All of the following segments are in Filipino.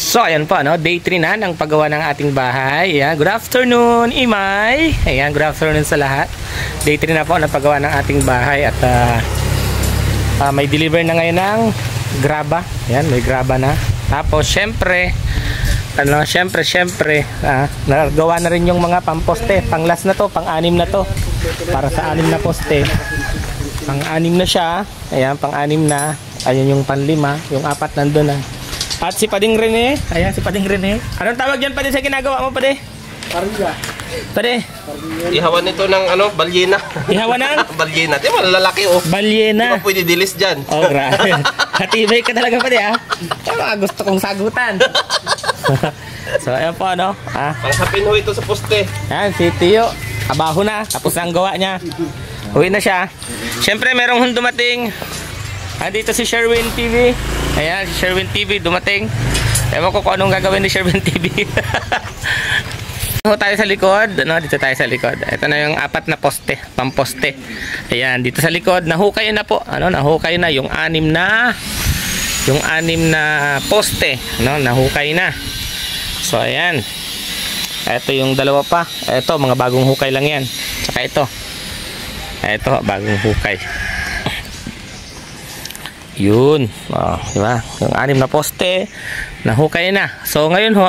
So, ayan po, ano, day 3 na ng paggawa ng ating bahay. Ayan, good afternoon, Imay. Ayan, good afternoon sa lahat. Day 3 na po ng paggawa ng ating bahay at may deliver na ngayon ng graba. Ayan, may graba na. Tapos, syempre, nagawa na rin yung mga pamposte. Pang-last na to, pang-anim na to. Para sa 6 na poste. Pang-anim na siya. Ayan, pang-anim na. Ayan yung pang-5. Yung 4 nandun na. At si Pading Rene, ayan si Pading Rene. Anong tawag yan, Pade, sa ginagawa mo, Pade? Parga. Pade? Ihawan nito ng ano, balyena. Ihawan ng? Balyena. Di ba, lalaki oh. Balyena. Di ba pwede dilis dyan? Oh, grabe. Hatibay ka talaga, Pade, ha? Gusto kong sagutan. So, ayan po, ano? Pangsapin ho ito sa poste. Ayan, si Tio. Abaho na. Tapos na ang gawa niya. Uwi na siya. Siyempre, merong dumating. Dito si Sherwin TV. Ayan, si Sherwin TV dumating. Ewan ko kung anong gagawin ni Sherwin TV. Dito tayo sa likod. Dito tayo sa likod. Ito na yung 4 na poste, pamposte. Ayan, dito sa likod, nahukay na po. Nahukay na yung 6 na poste. Nahukay na. So, ayan. Ito yung 2 pa. Ito, mga bagong hukay lang yan. Tsaka ito. Ito, bagong hukay. Yun, diba? Yung 6 na poste nahukay na. So ngayon ho,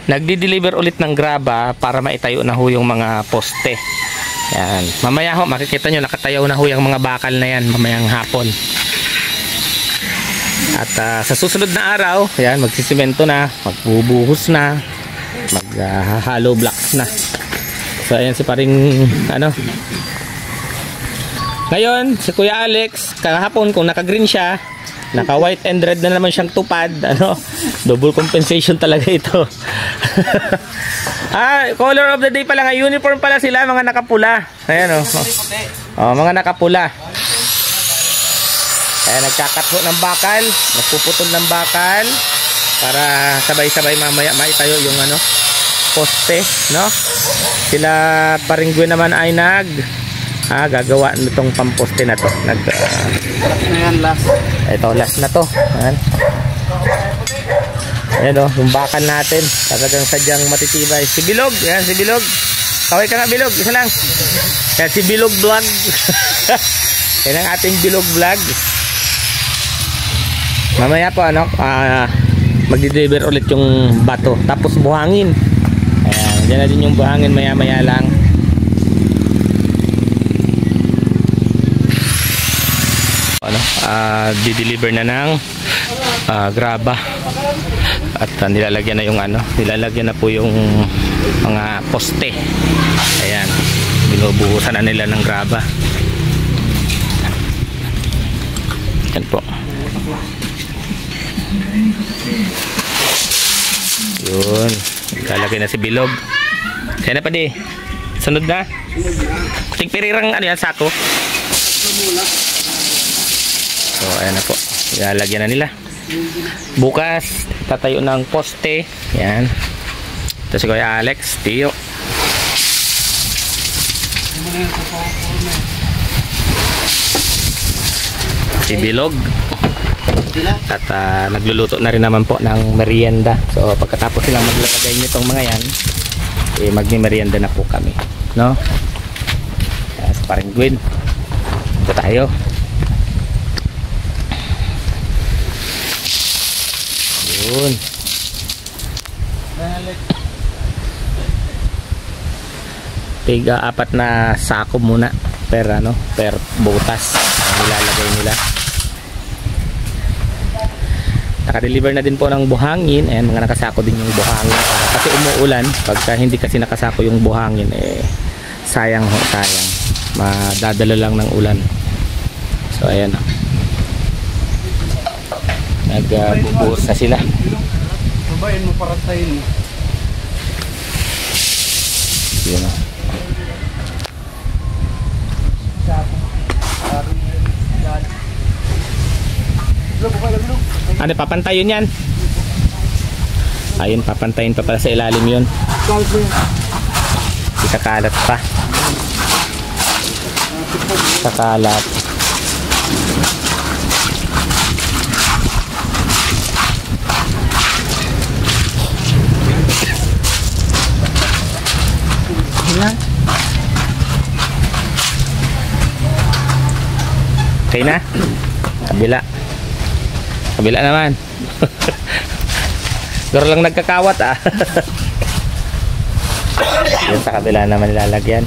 nagdi-deliver ulit ng graba para maitayo na ho yung mga poste. Yan. Mamaya ho, makikita nyo nakatayaw na ho yung mga bakal na yan mamayang hapon. At sa susunod na araw, yan, magsisimento na, magbubuhos na, mag-hollow blocks na. So ayan si paring ngayon, si Kuya Alex, kahapon kung naka-green siya, naka-white and red na naman siyang tupad, double compensation talaga ito. Color of the day pala nga, uniform pala sila, mga nakapula. Ayan mga nakapula. Ayan, nagkakatho ng bakal, nagpuputol ng bakal, para sabay-sabay mamaya maitayo yung poste, no? Sila Paringgue naman ay gagawa nitong pamposte na to. Ayan, last. Ito, last na to. Ayan yung bakal natin. Talagang sadyang matitibay. Si Bilog, ayan si Bilog. Kaway ka nga, Bilog, isa lang. Ayan si Bilog Vlog. Ayan ang ating Bilog Vlog. Mamaya po, magdi-deliver ulit yung bato. Tapos buhangin. Ayan, dyan na din yung buhangin maya-maya lang. Di-deliver na ng graba at nilalagyan na yung nilalagyan na po yung mga poste. Ayan, binubuhusan na nila ng graba. Yan po. Yun, nilalagay na si Bilog. Kaya na pa di sunod na tigpirirang yan, sako. So ayan na po, ilalagyan na nila. Bukas tatayo ng poste. Yan. Ito si Kuya Alex, Tio. Si Bilog. At nagluluto na rin naman po ng merienda. So pagkatapos silang maglalagay nitong mga yan, magmi-merienda na po kami, no? Sa Paringgue. Ito tayo. Yun. Tiga 4 na sako muna per butas ang nilalagay nila. Naka-deliver na din po ng buhangin. Ayan, mga nakasako din yung buhangin kasi umuulan. Pagka hindi kasi nakasako yung buhangin, sayang madadala lang ng ulan. So ayan, nagbubuhos na sila. Babayin mo para tayo. Yun. Papantayin yan. Ayun, papantayin pa pala sa ilalim yun. Ikakalat pa. Kakalat. Yan. Okay na? Kabila. Kabila naman. Garo lang nagkakawat ah. Yan sa kabila naman nilalagyan.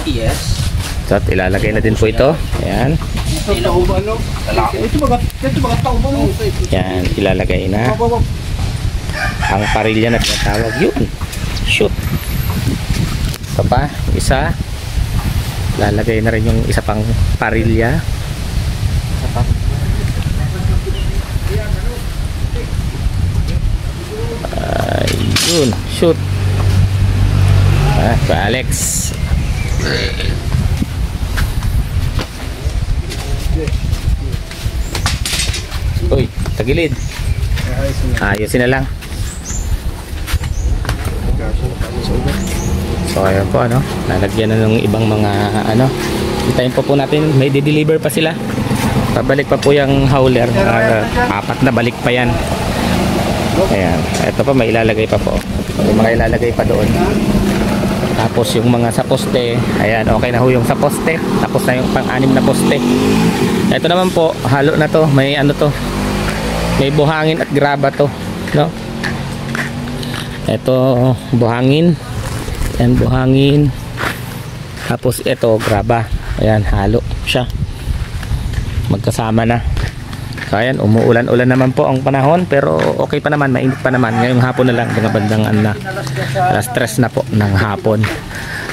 Yes. So, at ilalagay na din po ito. Ayan. Ito tauban no. Ito baga tauban no. Yan, ilalagay na. Ang parilya na tinatawag yun. Shoot. Ito pa, isa. Lalagay na rin yung isa pang parilya. Ayun, shoot. Pa Alex. Uy, tagilid. Ayusin na lang. So ayun po ano, lalagyan na ng ibang mga ano. Hintayin po natin, may de-deliver pa sila. Pabalik pa po yung hauler. Apat na balik pa yan. Ayan, ito pa may ilalagay pa po. May mga ilalagay pa doon. Tapos yung mga sa poste, ayan, okay na ho yung sa poste. Tapos na yung pang-anim na poste. Ito naman po, halo na to. May ano to, may buhangin at graba to, no? Ito buhangin. Ayan, buhangin. Tapos ito graba. Ayan, halo siya. Magkasama na. So ayan, umuulan-ulan naman po ang panahon, pero okay pa naman, mainit pa naman. Ngayong hapon na lang, mga bandang alas 3 na po ng hapon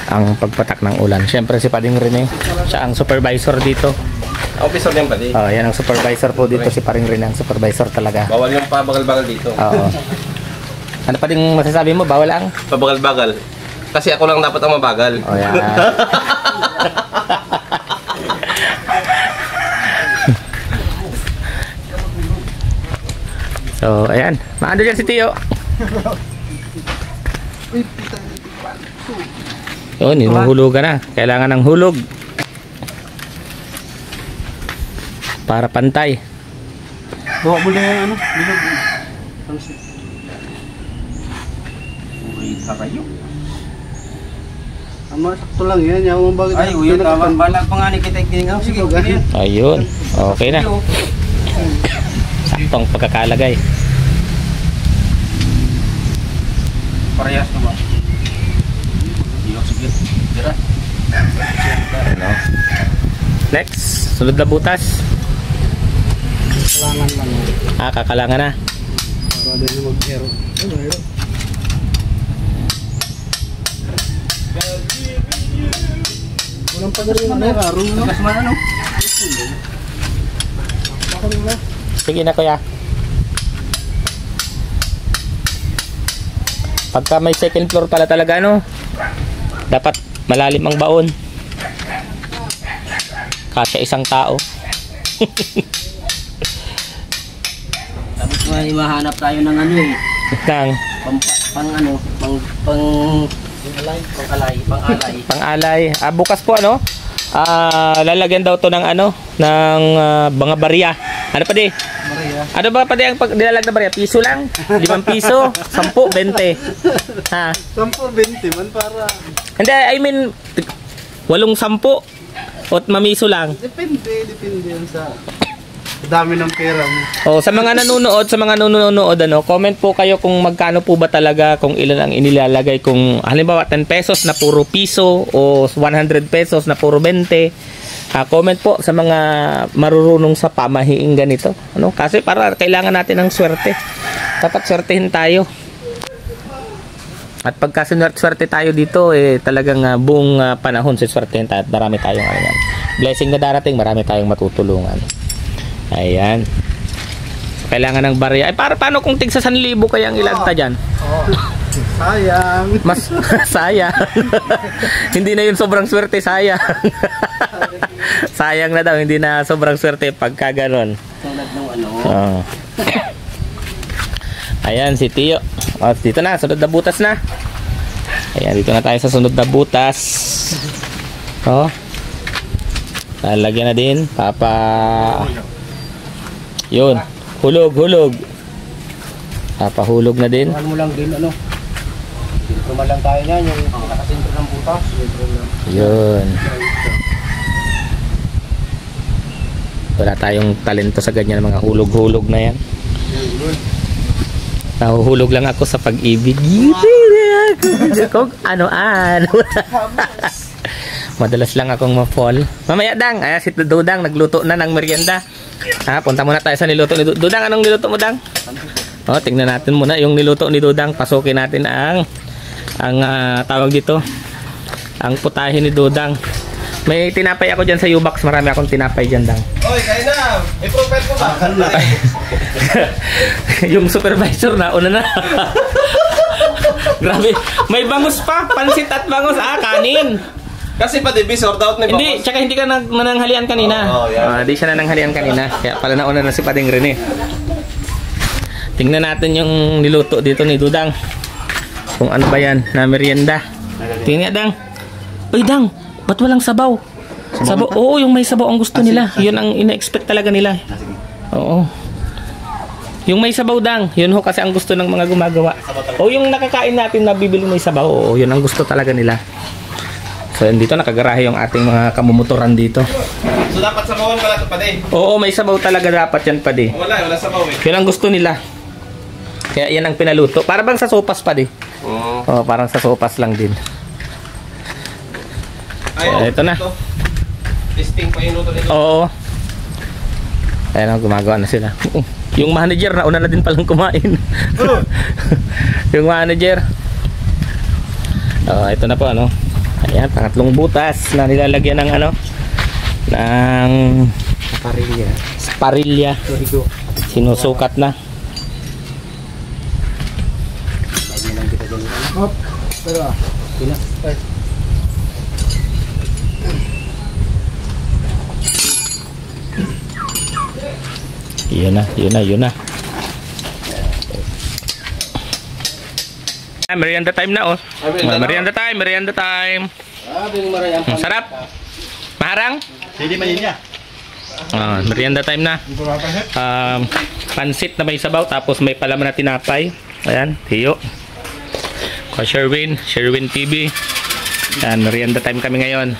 ang pagpatak ng ulan. Siyempre si Pading Rene, siya ang supervisor dito. Officer din pati. Oh, yan ang supervisor po dito, si Pading Rene, ang supervisor talaga. Bawal yung pabagal-bagal dito. Oo. Ano pa ding masasabi mo? Bawal ang? Pabagal-bagal. Kasi ako lang dapat ang mabagal. Oh, yan. So, ayan. Maano dyan si Tio? Yun, hinuhulugan na. Kailangan ng hulog. Para pantay. Bawa mo lang yung ano. Bilog. Ama, sakto lang yan. Yung bagay. Ay, uyo tama. Balag pa nga ni kita ikingaw. Sige, ganyan. Ayun. Okay na. Saktong pagkakalagay. Parehas na ba? Sige. Tira. Ano? Next. Sunod na butas. Kalangan lang. Kakalangan na. Para din mag-hero. Walang pagaling na raro no? Mas man ano? Sige na kuya. Pagka may second floor pala talaga ano, dapat malalim ang baon. Kasya isang tao. Tapos may mahanap tayo ng ano eh. Nang pang-alay. Bukas po ano? Lalagyan daw to ng ano, ng mga barya. Ano pa di? Maria. Ano ba pa di ang nilalag na barya? Piso lang? 5 piso? 10, 20. Ha? 10-20 man para. Hindi, I mean 8, 10 o mamiso lang. Depende yan sa dami ng pera mo. Oh, sa mga nanonood, ano, comment po kayo kung magkano po ba talaga, kung ilan ang inilalagay, kung halimbawa 10 pesos na puro piso o 100 pesos na puro 20. Comment po sa mga marurunong sa pamahiing ganito, ano? Kasi para kailangan natin ng swerte. Dapat swertehin tayo. At pagka swerte tayo dito, talagang buong panahon siswertehin tayo at marami tayong blessing na darating, marami tayong matutulungan. Ayan. So, kailangan ng barya. Paano kung tig sa 1,000 kayang ilagta dyan? Sayang. Mas sayang. Hindi na yun sobrang swerte, sayang. Sayang na daw, hindi na sobrang swerte pagka ganon. Tulad ng ano. Ayan si Tio. Dito na, sunod na butas na. Ayan, dito na tayo sa sunod na butas. Lalagyan na din. Yun. Hulog. Papahulog na din. Ano mo lang din, ano? Sintro man lang tayo niyan, yung nakasintro ng butas. Yun. Wala tayong talento sa ganyan, mga hulog-hulog na yan. Nahuhulog lang ako sa pag-ibig. Kung ano-ano. Madalas lang akong ma-fall. Mamaya Dang, si Dudang nagluto na ng merienda. Punta muna tayo sa niluto ni Dudang. Anong niluto mo, Dang? Tingnan natin muna yung niluto ni Dudang. Pasukin natin ang tawag dito, ang putahe ni Dudang. May tinapay ako dyan sa U-Box. Marami akong tinapay dyan, Dang. Oy, kain na! I-profile ko ba? Yung supervisor na, una na. Grabe. May bangus pa. Pansit at bangus. Kanin. Kasi pa di sort out na Hindi, tsaka hindi ka nananghalian kanina. Di siya nananghalian kanina. Kaya pala nauna na si Pading Rene. Tingnan natin yung niluto dito ni Dudang. Kung ano ba yan na merienda. Tingnan Dang. Uy Dang, ba't walang sabaw? Sabaw? Oo, yung may sabaw ang gusto nila. Yun ang ina-expect talaga nila. Oo. Yung may sabaw Dang, yun ho kasi ang gusto ng mga gumagawa. O yung nakakain natin na bibili may sabaw, oo, yun ang gusto talaga nila. So dito nakagarahe yung ating mga kamumuturan dito. So dapat sabawan pala ito pa din? Oo, may sabaw talaga dapat yan pa di. Wala sabaw eh. Yun ang gusto nila. Kaya yan ang pinaluto. Para bang sa sopas pa di. Oo, parang sa sopas lang din. Ito na. Testing pa yung luto nito. Oo. Ayan, gumagawa na sila. Yung manager, nauna na din palang kumain. Yung manager. Ito na po, ano. Ayan, pangatlong butas na nilalagyan ng ano, ng sparilya. Sinusukat na. Yun na. Merienda time na oh. Merienda time. Ang sarap. Maharang? Hindi man niya. Merienda time na. Pansit na may sabaw tapos may palaman na tinapay. Ayan, tiyo. Sherwin TV. Ayan, merienda time kami ngayon.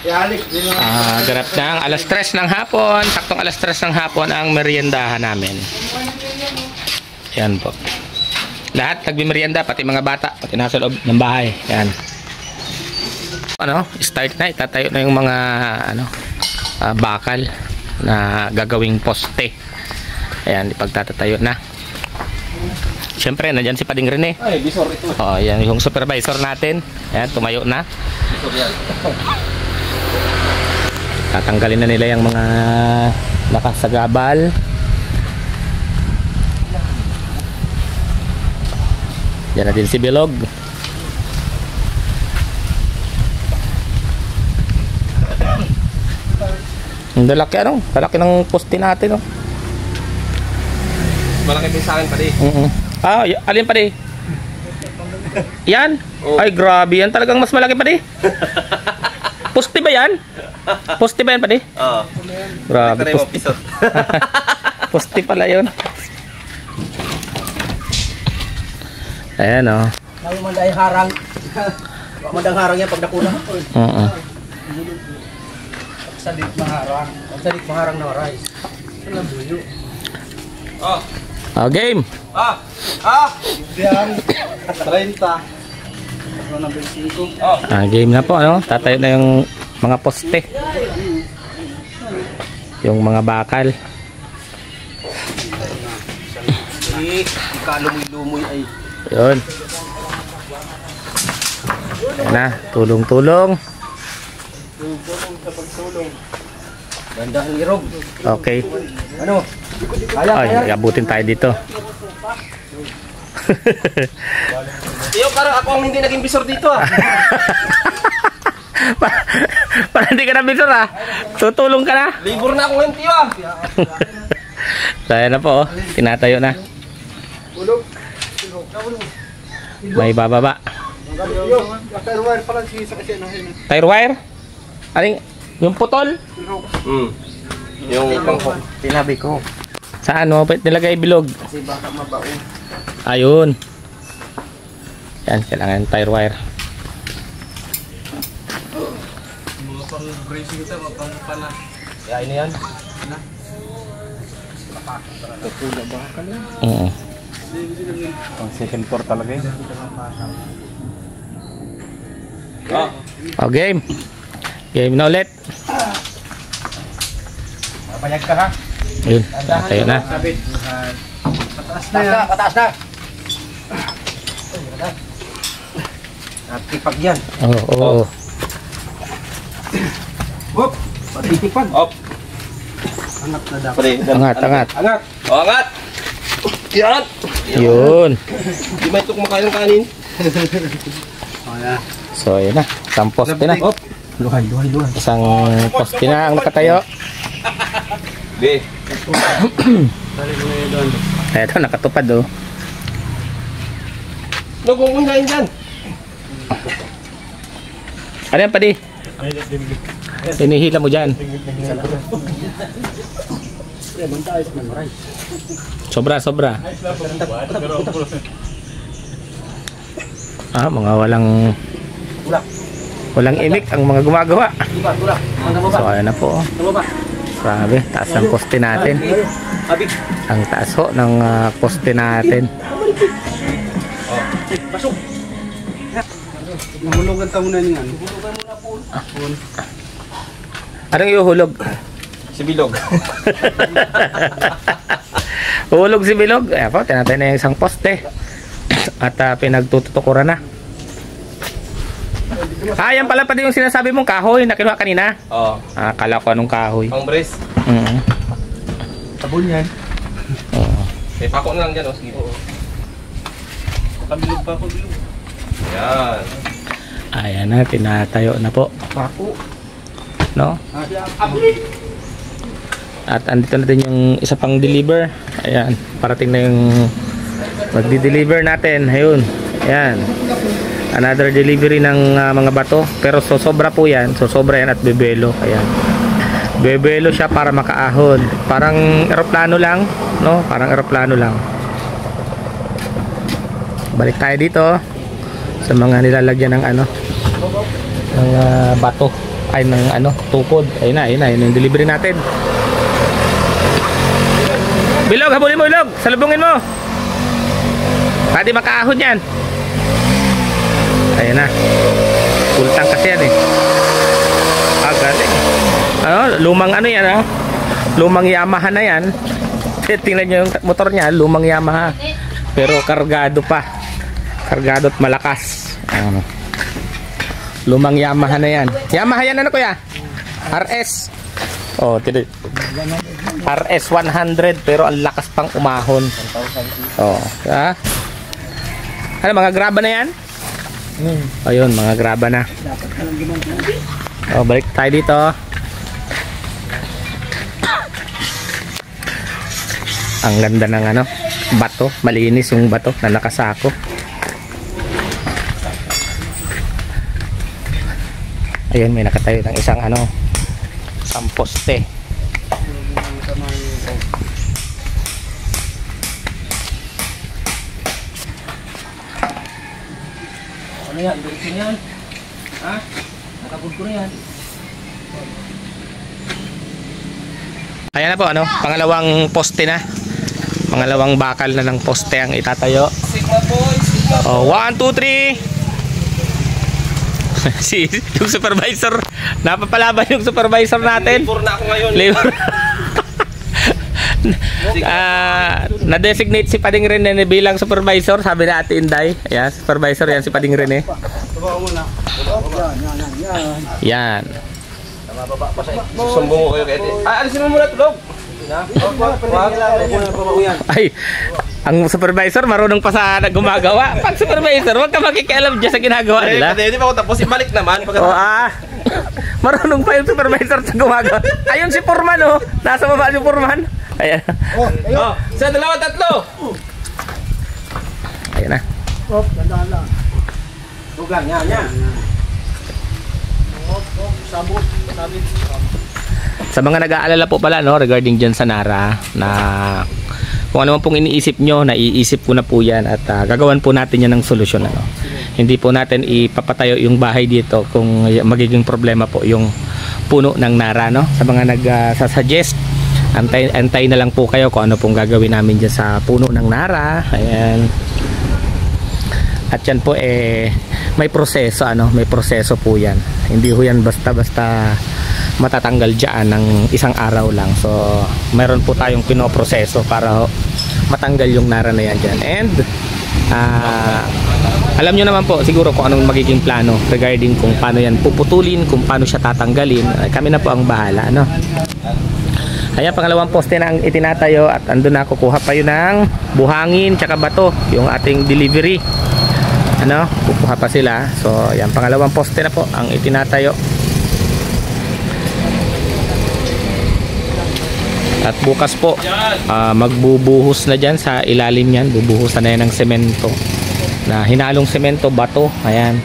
Ganap ng alas 3 ng hapon. Saktong alas 3 ng hapon ang meriendahan namin. Ayan po. Lahat nagmimerienda, pati mga bata, pati nasa loob ng bahay. Ayan. Start na, itatayo na yung mga bakal na gagawing poste. Ayan, ipagtatayo na. Siyempre, nandyan si Pading Rene. Ay, bisor ito. Yan yung supervisor natin. Ayan, tumayo na. Tatanggalin na nila yung mga nakasagabal. Yan na din si Bilog. Ang dalaki dalaki ng poste natin Malaki din sa akin pa di. Alin pa di? Yan? Ay grabe, yan talagang mas malaki pa di. Poste ba yan? Poste ba yan pa di? Oo. Grabe, poste. Poste pala yun. Ayan Lalo man dahil harang. Madang harang yan pag nakuna. Sadik maharang na rice. Alam mo yun. Game. Yan. 30. Ano na 25? Game na po, tatayo na yung mga poste. Yung mga bakal. Ikalumoy-lumoy ay. Yun. Ayan na, tulong-tulong. Gandahan ni Rob. Okay. Ano? Ay, abutin tayo dito. Iyo, parang ako ang hindi naging bisor dito Para hindi ka na bisor tutulong ka na. Libur na ako ngayon, tiyo So ayan na po, tinatayo na. May bababa. Tire wire pala si sa kasi Tire wire? Aling Yung putol? Yung pangko. Sinabi ko. Saan mo nilagay bilog? Kasi baka mabaon. Ayun. Yan, kailangan tire wire. Mga pang bracing ito, mga pang pala. Kaya ini yan. Pula ba ka lang? Oo. Ang second floor talaga yun. Oh, game. Game na ulit. Payag ka ha? Ayun, tayo na. Sabit. Pataas na yan. Pataas na. Natipag yan. Oo, oo. Hop! Matitipag. Op. Angat na dapat. Pwede. Angat, angat. Angat! O, angat! Yan! Yun. Di may ito kumakain ng kanin. O yan. So, ayun na. Isang poste na. Hop! Luhay, luhay, luhay. Isang poste na ang nakatayo. Di. Dali mo na yun doon. Eto, nakatupad oh. Nagkukundahin dyan. Ano yan, padi? Hinihila mo dyan. Sobra, sobra. Ah, mga walang imik ang mga gumagawa. Iba, tulak. Ang nababa. So, ayun na po. Nababa. Grabe, taas ng poste natin. Abig. Ang taas ho ng poste natin. Pasok. Nahulugan ka muna niyan. Anong iuhulog? Si Bilog. Uhulog si Bilog. Ayan po, tinatay na yung isang poste. At pinagtututukuran na. Ah, yan pala yung sinasabi mong kahoy na kinuha kanina. Oo. Akala ko anong kahoy. Pang brace. Tabon yan. Oo. May pako na lang dyan. O, sige. Kabilog pa ako, bilog. Yan. Ayan na, tinatayo na po. Pako. No? At andito na din yung isa pang deliver. Ayan, parating na yung magdi-deliver natin. Ayun. Ayan. Another delivery ng mga bato. Pero sosobra po yan. Sosobra yan at bebelo. Ayan. Bebelo siya para makaahon. Parang eroplano lang. No? Parang eroplano lang. Balik tayo dito. Sa mga nilalagyan ng ano. Ng bato. Ay, ng ano. Tukod. Ayun na, ayun na. Ayun yung delivery natin. Bilog, habulin mo, Bilog. Salubungin mo. Pwede makaahon yan. Ayan na. Kultang kasi yan eh. Galing. Ano, lumang ano yan ha. Lumang Yamaha na yan. Tingnan nyo yung motor niya. Lumang Yamaha. Pero kargado pa. Kargado at malakas. Ano. Lumang Yamaha na yan. Yamaha yan ano kuya? RS. Oh, tinig. RS 100 pero ang lakas pang umahon. Oh, ha? Ano, mga graba na yan? Ayun, mga graba na. Oh, balik tayo dito. Ang ganda ng ano, bato, malinis yung bato na nakasako. Ayun, may nakatayo ng isang ano, isang poste. Ano yan? Berisin yan. Ha? Nakabog ko na yan. Ayan na po, ano, pangalawang poste na. Pangalawang bakal na ng poste ang itatayo. Sigma boy. Sigma. Oh, 1, 2, 3. Si yung supervisor, napapalaban yung supervisor natin. Labor na ako ngayon. Labor. Na-designate si Pading Rene bilang supervisor, sabi na Ate Inday. Ayan, supervisor yan si Pading Rene. Tabaw mo na. Yan. Susumbong ko kayo kay Ate. Alisin mo muna tulog. Ay, ang supervisor marunong pa sa gumagawa. Pag supervisor, wag ka makikialam dyan sa ginagawa nila. Hindi pa ako tapos. Ibalik naman. Marunong pa yung supervisor sa gumagawa. Ayun si Foreman oh. Nasa baba si Foreman. Ayan. Oh, isa, dalawa, tatlo. Ayan na. Dugan, yan, yan. Sa mga nag-aalala po pala no regarding dyan sa Nara na kung ano man pong iniisip nyo, naiisip ko na po yan at gagawan po natin yan ng solusyon. Ano? Hindi po natin ipapatayo yung bahay dito kung magiging problema po yung puno ng Nara. No? Sa mga nag-suggest, antay na lang po kayo kung ano pong gagawin namin dyan sa puno ng Nara. Ayan. At yan po may proseso, may proseso po yan. Hindi ho yan basta-basta matatanggal dyan ng isang araw lang. So meron po tayong pinoproseso para matanggal yung Nara na yan dyan. And alam nyo naman po siguro kung anong magiging plano regarding kung paano yan puputulin, kung paano siya tatanggalin. Kami na po ang bahala, no? Ayan, pangalawang poste na ang itinatayo at andun na kukuha pa yun ng buhangin tsaka bato, yung ating delivery. Kukuha pa sila. So ayan, pangalawang poste na po ang itinatayo. At bukas po magbubuhos na dyan sa ilalim yan. Bubuhusan na yan ng semento na hinalong semento, bato. Ayan.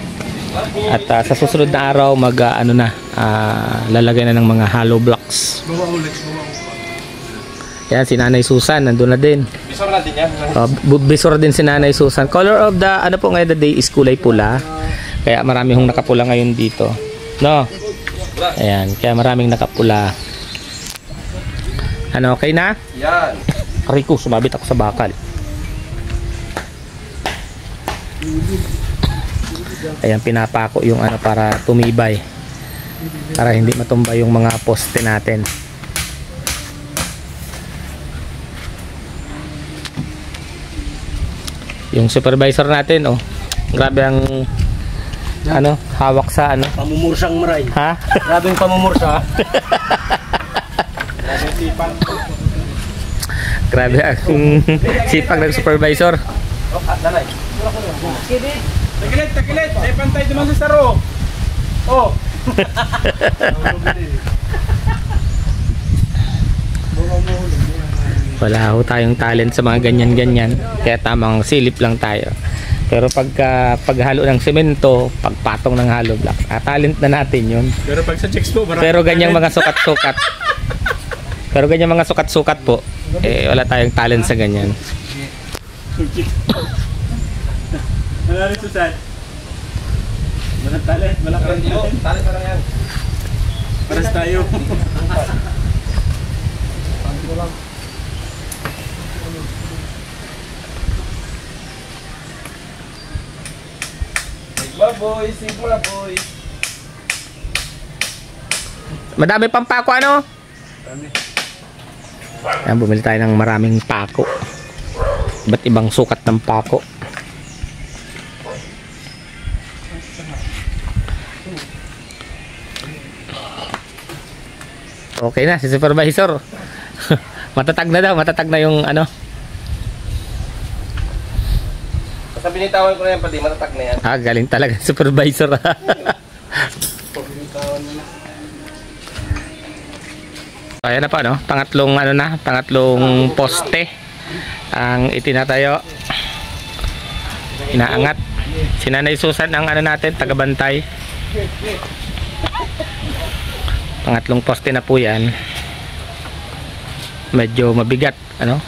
At sa susunod na araw lalagay na ng mga hollow blocks. Yan, si Nanay Susan nandun na din. Bisor natin yan. Bisor din si Nanay Susan. Color of the po ngayon the day is kulay pula. Kaya marami hong nakapula ngayon dito. No? Ayan, kaya maraming nakapula. Okay na? Yan. Rico, sumabit ako sa bakal. Ayan, pinapako yung para tumibay. Para hindi matumba yung mga poste natin. Yung supervisor natin, grabe ang hawak sa Pamumursang maray. Ha? Grabing pamumursa. Grabe ang sipag ng supervisor. Takilid. Ay pantay naman sa saro. Oh. Wala ho tayong talent sa mga ganyan-ganyan. Kaya tamang silip lang tayo. Pero paghalo ng semento, pagpatong ng hollow block, talent na natin yun. Pero pag sa checks po, pero ganyang mga sukat-sukat. Pero ganyang mga sukat-sukat po, wala tayong talent sa ganyan. Wala rin Susan. Walang talent, walang talent. Talent pa lang yan. Paras tayo. Sigma boy. Madami pang pako Ayan, bumili tayo ng maraming pako. Iba't ibang sukat ng pako. Okay na si supervisor. Matatag na yung Basta binitawan ko na yan, pati matatag na yan. galing talaga supervisor. Ayan na pa pangatlong poste ang itinatayo. Inaangat. Si Nanay Susan ang natin, tagabantay. Pangatlong poste na po yan. Medyo mabigat,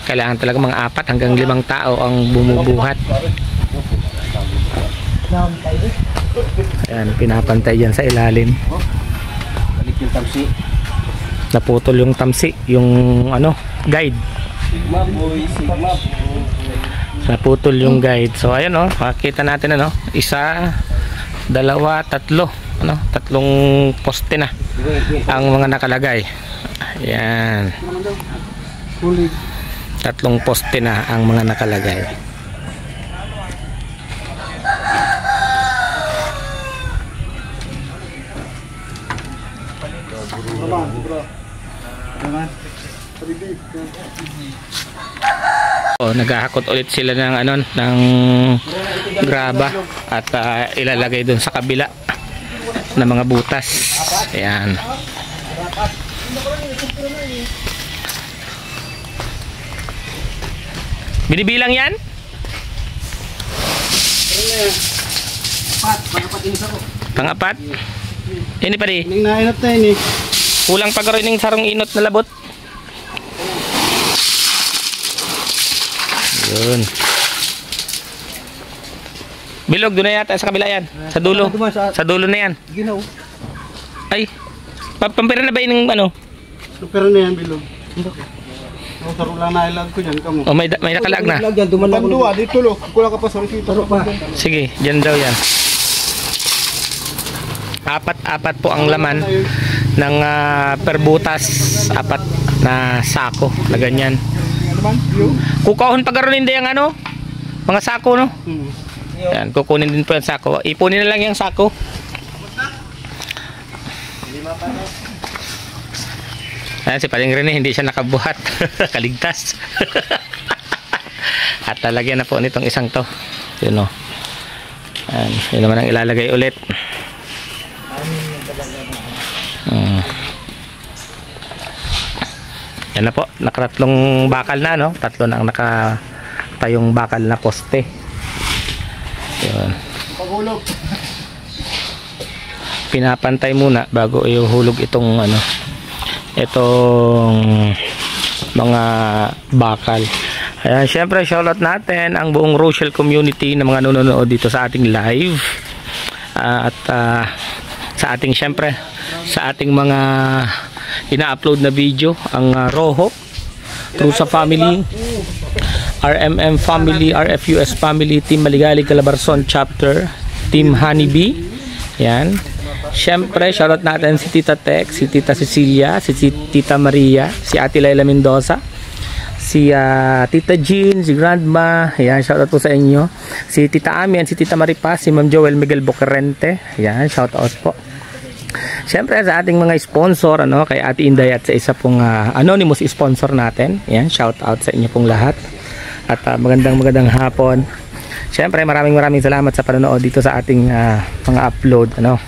kailangan talaga mga 4 hanggang 5 tao ang bumubuhat. Ayan, pinapantay yan sa ilalim. Balik yung tamsi. Naputol yung tamsi, yung guide. Sigma boy. Naputol yung guide. So ayan makikita natin 1, 2, 3, tatlong poste na ang mga nakalagay. Ayan. 3 poste na ang mga nakalagay. Naghahakot ulit sila ng ng graba at ilalagay doon sa kabila ng mga butas. Ayan. Binibilang yan? Pangapat. Pang-4? Ini pa di. Ning nainat na yun eh. Kulang pa karon ning sarong inot na labot. Yun. Bilog doon na yata sa kabila yan. Sa dulo. Sa dulo na yan. Ginaw. Ay. Pampira na ba yung ano? Pero na yan, bilog. Ang saro lang na ilag ko dyan, kamo. O may nakalag na. Panduwa, dito lo. Kulang ka pa, sorry. Taro pa. Sige, dyan daw yan. Apat po ang laman ng perbutas. 4 na sako na ganyan. Kukahon pa garon hindi yung ano? Mga sako, no? Yan, kukunin din po yung sako. Ipunin na lang yung sako. Ayan, si Paring Rene, hindi siya nakabuhat. Kaligtas. At talagyan na po nitong isang to. Yun o. Ayan, yun naman ang ilalagay ulit. Yan na po, nakatatlong bakal na, no? 3 na ang nakatayong bakal na poste. Yun. Pinapantay muna bago ihulog itong ano, itong mga bakal. Ayan, syempre shoutout natin ang buong Rochelle community na mga nanonood dito sa ating live. At sa ating syempre sa ating mga ina-upload na video, ang Roho, Trusa Family, RMM Family, RFUS Family, Team Maligalig Calabarzon Chapter, Team Honeybee. Yan. Siyempre, shoutout natin si Tita Tex, si Tita Cecilia, si Tita Maria, si Ate Laila Mendoza, si Tita Jean, si Grandma. Yan, shoutout po sa inyo. Si Tita Ami, si Tita Maripas, si Ma'am Joel Miguel Boquerente. Yan, shoutout po. Siyempre sa ating mga sponsor, ano, kay Ate Inday at sa isa pong anonymous sponsor natin. Yan, shoutout sa inyo pong lahat. At magandang hapon. Siyempre maraming salamat sa panonood dito sa ating mga upload, ano.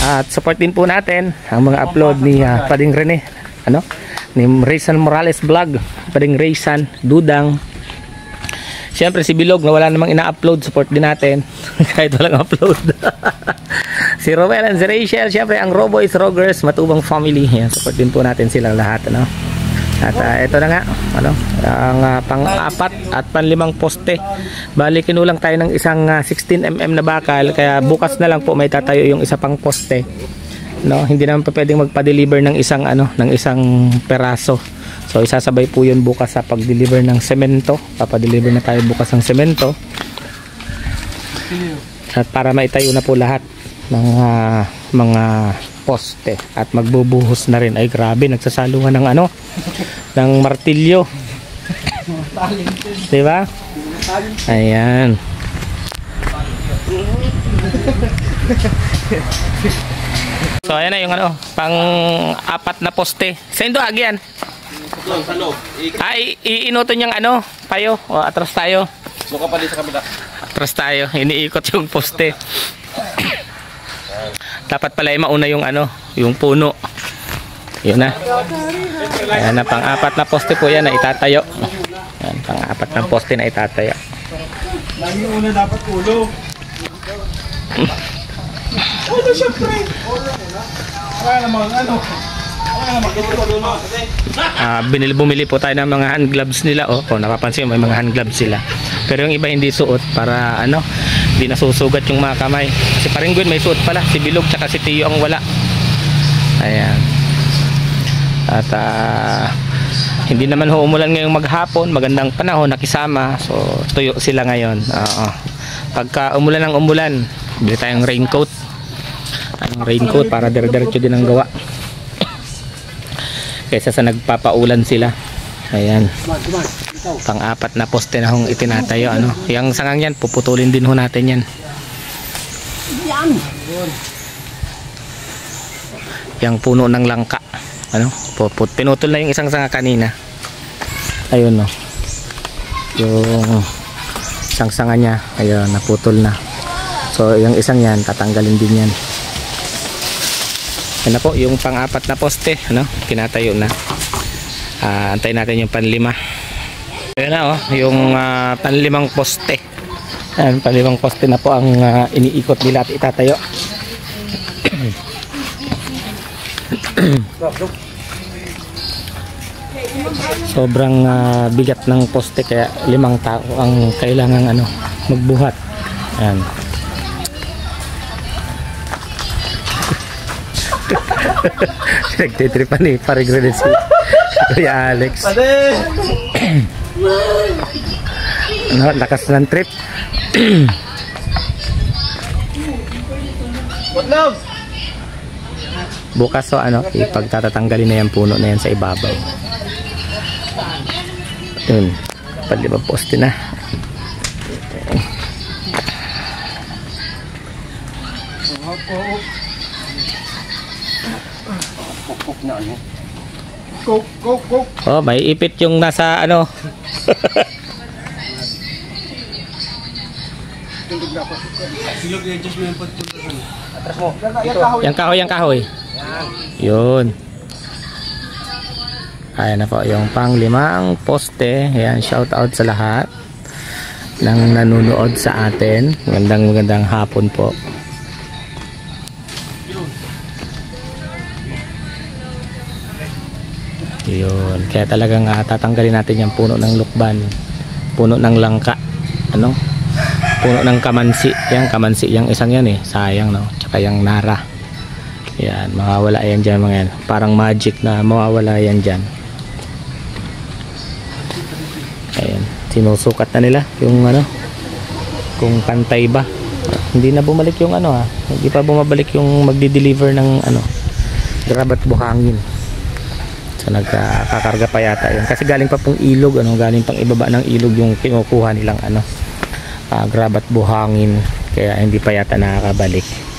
At support din po natin ang mga upload ni Pading Rene, ano, ni Raysan Morales Vlog, Pading Raysan, Dudang. Siyempre si Bilog na wala namang ina-upload, support din natin kahit walang upload. Si Romel and si Rachel, siyempre ang Roboys Rogers Matubang Family. Yan, support din po natin silang lahat, ano. At ito na nga, ano, ang pang-4 at pang-5 poste. Bali kinulang tayo ng isang 16mm na bakal, kaya bukas na lang po may tatayo yung isa pang poste. No, hindi naman pa pwedeng magpa-deliver ng isang ano, ng isang peraso. So isasabay po 'yun bukas sa pag-deliver ng semento. Papa-deliver na tayo bukas ng semento. At para maitayo na po lahat ng mga poste at magbubuhos na rin. Ay grabe, nagsasaluhan ng ano, ng martilyo. Diba? Ayan. So ayan na yung ano, pang-4 na poste. Sa indo agyan. Sa loob. Ay, iinuto niyang ano, payo. O, atras tayo. Buka pa din sa kabila. Atras tayo. Iniikot yung poste. Dapat pala mauna yung ano, yung puno. Yun na. Ayan na, pang-4 na poste po yan na itatayo. Ayan, pang-4 na poste na itatayo. Lagi una dapat ulo. Ano syempre? Wala namang ano. Bumili po tayo ng mga hand gloves nila. Kung napapansin may mga hand gloves sila. Pero yung iba hindi suot para ano, hindi nasusugat yung mga kamay. Si Paring Gwen may suot pala. Si Bilog tsaka si Tiyo ang wala. Ayan. At hindi naman umulan ngayong maghapon. Magandang panahon, nakisama. So tuyo sila ngayon. Pagka umulan ng umulan, bili tayong raincoat. Ang raincoat para dire-diretso din ang gawa. Kaysa sa nagpapaulan sila. Ayan. Pang-4 na poste na hong itinatayo, ano. Yang sangang yan, puputulin din ho natin yan. Yang puno ng langka, ano. Pinutol na yung isang sanga kanina. Ayun, no. Yung isang sanga niya, ayun, naputol na. So yung isang yan, tatanggalin din yan. Yan na po, yung pang-4 na poste, ano, kinatayo na. Antayin natin yung pan-5. Ayan na, yung pan-5 poste. Ayan, pan-5 poste na po ang iniikot nila at itatayo. Sobrang bigat ng poste kaya 5 tao ang kailangang magbuhat. Ayan. Nagtitripan ni Parigredes si Kuya Alex. Lakas ng trip. Bukas ipagtatatanggalin na yung puno na yan sa ibabaw. Yun, palibang poste na. Oh, may ipit yung nasa Yang kahoy. Yun. Ayan na po yung pang-5 poste. Ayan, shout out sa lahat ng nanonood sa atin. Magandang hapon po. Yun. Kaya talagang tatanggalin natin yung puno ng lukban, puno ng langka, puno ng kamansi. Yung kamansi, yung isang yan sayang, no? Tsaka yung nara. Yan, mawawala yan dyan mga yan. Parang magic na mawawala yan dyan. Ayan, sinusukat na nila yung kung pantay ba. Hindi na bumalik yung hindi pa bumabalik yung magdi-deliver ng grabat buhangin. So nagkakarga pa yata yun. Kasi galing pa pong ilog, galing pang ibaba ng ilog yung kinukuha nilang grabat buhangin. Kaya hindi pa yata nakakabalik.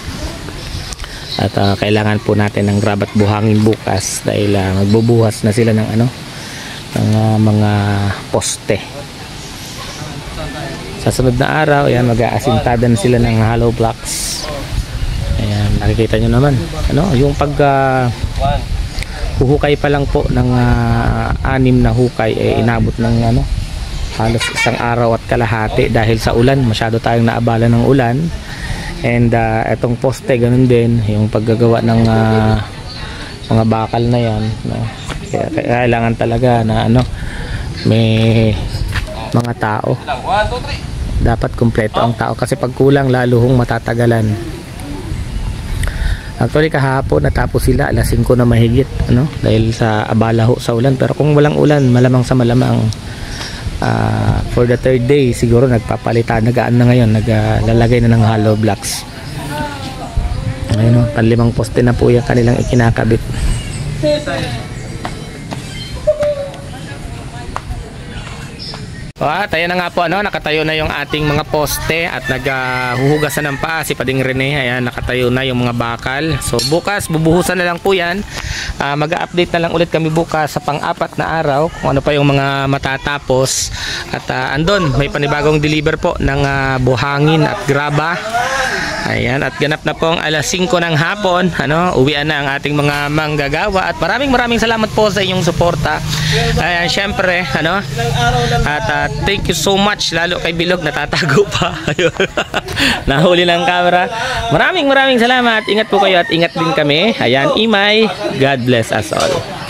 At kailangan po natin ng grabat buhangin bukas dahil magbubuhas na sila ng ng mga poste. Sa sunod na araw, ayan, mag-aasintada na sila ng hollow blocks. Ayan, nakikita nyo naman yung pag huhukay pa lang po ng 6 na hukay inabot ng halos 1 araw at kalahati dahil sa ulan. Masyado tayong naabala ng ulan. And etong poste ganun din yung paggagawa ng mga bakal na yan, Kaya kailangan talaga na may mga tao. Dapat kumpleto ang tao kasi pag kulang lalo hong matatagalan. Actually kahapon natapos sila alas 5 na mahigit dahil sa abala sa ulan. Pero kung walang ulan, malamang sa malamang for the 3rd day siguro nagpapalitan, nagaan na ngayon, naglalagay na ng hollow blocks. Ayun, 5 poste na po yung kanilang ikinakabit. At ayan na nga po, nakatayo na yung ating mga poste at naghuhugasan ng paa si Pading Rene. Ayan, nakatayo na yung mga bakal. So bukas bubuhusan na lang po yan. Mag-update na lang ulit kami bukas sa pang-4 na araw kung ano pa yung mga matatapos. At andun may panibagong deliver po ng buhangin at graba. Ayan, at ganap na pong alas 5 ng hapon, uwian na ang ating mga manggagawa. At maraming salamat po sa inyong suporta. Ayan, syempre, at thank you so much, lalo kay Bilog, natatago pa. Nahuli ng camera. Maraming salamat. Ingat po kayo at ingat din kami. Ayan, Imay, God bless us all.